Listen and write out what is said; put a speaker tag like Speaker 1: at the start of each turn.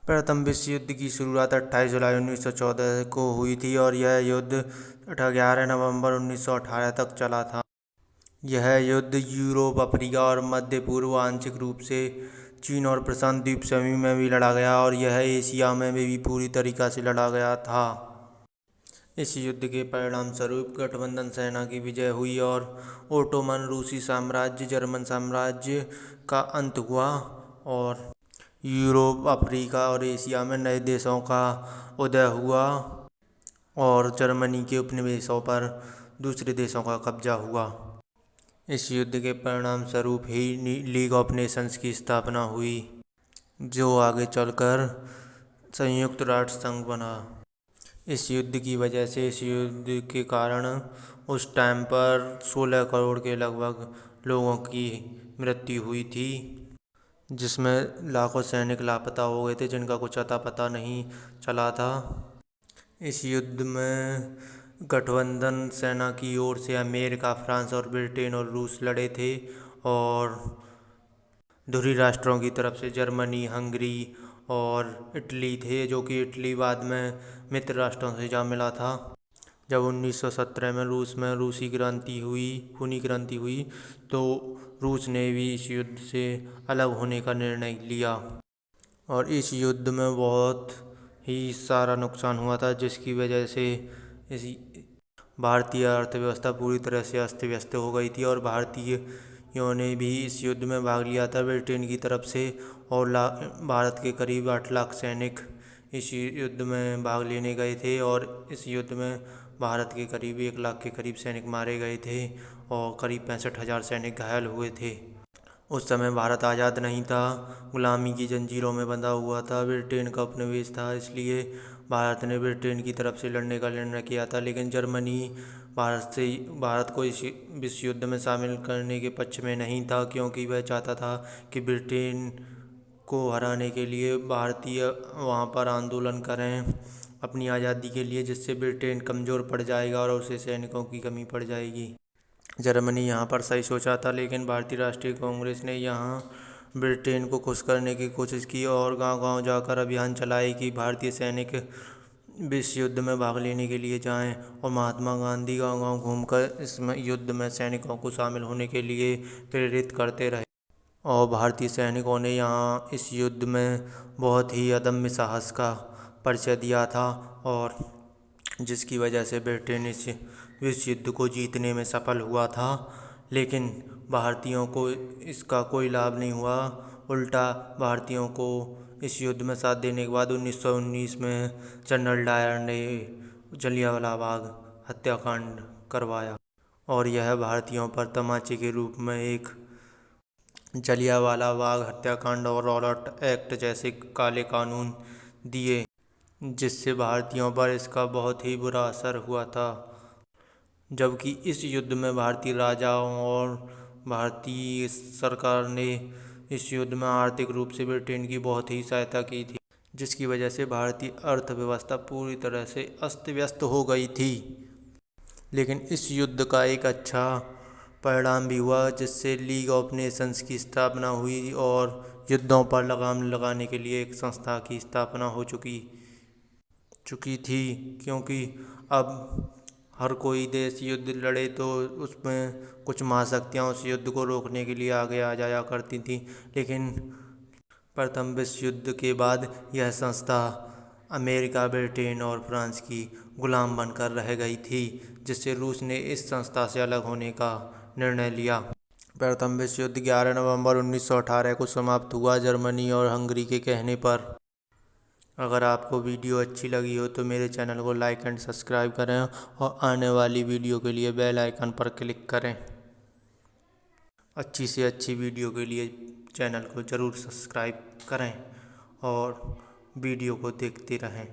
Speaker 1: प्रथम विश्व युद्ध की शुरुआत 28 जुलाई 1914 को हुई थी और यह युद्ध 11 नवंबर 1918 तक चला था। यह युद्ध यूरोप, अफ्रीका और मध्य पूर्व, आंशिक रूप से चीन और प्रशांत द्वीप समूह में भी लड़ा गया और यह एशिया में भी पूरी तरीक़ा से लड़ा गया था। इस युद्ध के परिणाम स्वरूप गठबंधन सेना की विजय हुई और ओटोमन रूसी साम्राज्य, जर्मन साम्राज्य का अंत हुआ और यूरोप, अफ्रीका और एशिया में नए देशों का उदय हुआ और जर्मनी के उपनिवेशों पर दूसरे देशों का कब्जा हुआ। इस युद्ध के परिणाम स्वरूप ही लीग ऑफ नेशंस की स्थापना हुई, जो आगे चलकर संयुक्त राष्ट्र संघ बना। इस युद्ध की वजह से, इस युद्ध के कारण उस टाइम पर 16 करोड़ के लगभग लोगों की मृत्यु हुई थी, जिसमें लाखों सैनिक लापता हो गए थे जिनका कुछ अता पता नहीं चला था। इस युद्ध में गठबंधन सेना की ओर से अमेरिका, फ्रांस और ब्रिटेन और रूस लड़े थे और ध्रुवीय राष्ट्रों की तरफ से जर्मनी, हंगरी और इटली थे, जो कि इटली बाद में मित्र राष्ट्रों से जा मिला था। जब 1917 में रूस में रूसी क्रांति हुई, खूनी क्रांति हुई, तो रूस ने भी इस युद्ध से अलग होने का निर्णय लिया और इस युद्ध में बहुत ही सारा नुकसान हुआ था, जिसकी वजह से इस भारतीय अर्थव्यवस्था पूरी तरह से अस्त व्यस्त हो गई थी और भारतीयों ने भी इस युद्ध में भाग लिया था ब्रिटेन की तरफ से और भारत के करीब 8 लाख सैनिक इस युद्ध में भाग लेने गए थे और इस युद्ध में भारत के करीब 1 लाख के करीब सैनिक मारे गए थे और करीब 65,000 सैनिक घायल हुए थे। उस समय भारत आज़ाद नहीं था, गुलामी की जंजीरों में बंधा हुआ था, ब्रिटेन का उपनिवेश था, इसलिए भारत ने ब्रिटेन की तरफ से लड़ने का निर्णय किया था। लेकिन जर्मनी भारत को इस विश्व युद्ध में शामिल करने के पक्ष में नहीं था, क्योंकि वह चाहता था कि ब्रिटेन को हराने के लिए भारतीय वहाँ पर आंदोलन करें अपनी आज़ादी के लिए, जिससे ब्रिटेन कमज़ोर पड़ जाएगा और उसे सैनिकों की कमी पड़ जाएगी। जर्मनी यहाँ पर सही सोचा था, लेकिन भारतीय राष्ट्रीय कांग्रेस ने यहाँ ब्रिटेन को खुश करने की कोशिश की और गांव-गांव जाकर अभियान चलाए कि भारतीय सैनिक विश्व युद्ध में भाग लेने के लिए जाएं और महात्मा गांधी गांव-गांव घूमकर इस युद्ध में सैनिकों को शामिल होने के लिए प्रेरित करते रहे और भारतीय सैनिकों ने यहाँ इस युद्ध में बहुत ही अदम्य साहस का परिचय दिया था और जिसकी वजह से ब्रिटेन इस विश्व युद्ध को जीतने में सफल हुआ था। लेकिन भारतीयों को इसका कोई लाभ नहीं हुआ, उल्टा भारतीयों को इस युद्ध में साथ देने के बाद 1919 में जनरल डायर ने जलियांवाला बाग हत्याकांड करवाया और यह भारतीयों पर तमाचे के रूप में एक जलियांवाला बाग हत्याकांड और रॉलेट एक्ट जैसे काले कानून दिए, जिससे भारतीयों पर इसका बहुत ही बुरा असर हुआ था। जबकि इस युद्ध में भारतीय राजाओं और भारतीय सरकार ने इस युद्ध में आर्थिक रूप से ब्रिटेन की बहुत ही सहायता की थी, जिसकी वजह से भारतीय अर्थव्यवस्था पूरी तरह से अस्त व्यस्त हो गई थी। लेकिन इस युद्ध का एक अच्छा परिणाम भी हुआ, जिससे लीग ऑफ नेशंस की स्थापना हुई और युद्धों पर लगाम लगाने के लिए एक संस्था की स्थापना हो चुकी थी, क्योंकि अब हर कोई देश युद्ध लड़े तो उसमें कुछ महाशक्तियाँ उस युद्ध को रोकने के लिए आगे आ जाया करती थी। लेकिन प्रथम विश्व युद्ध के बाद यह संस्था अमेरिका, ब्रिटेन और फ्रांस की गुलाम बनकर रह गई थी, जिससे रूस ने इस संस्था से अलग होने का निर्णय लिया। प्रथम विश्व युद्ध 11 नवंबर 1918 को समाप्त हुआ जर्मनी और हंगरी के कहने पर। अगर आपको वीडियो अच्छी लगी हो तो मेरे चैनल को लाइक एंड सब्सक्राइब करें और आने वाली वीडियो के लिए बेल आइकन पर क्लिक करें। अच्छी से अच्छी वीडियो के लिए चैनल को ज़रूर सब्सक्राइब करें और वीडियो को देखते रहें।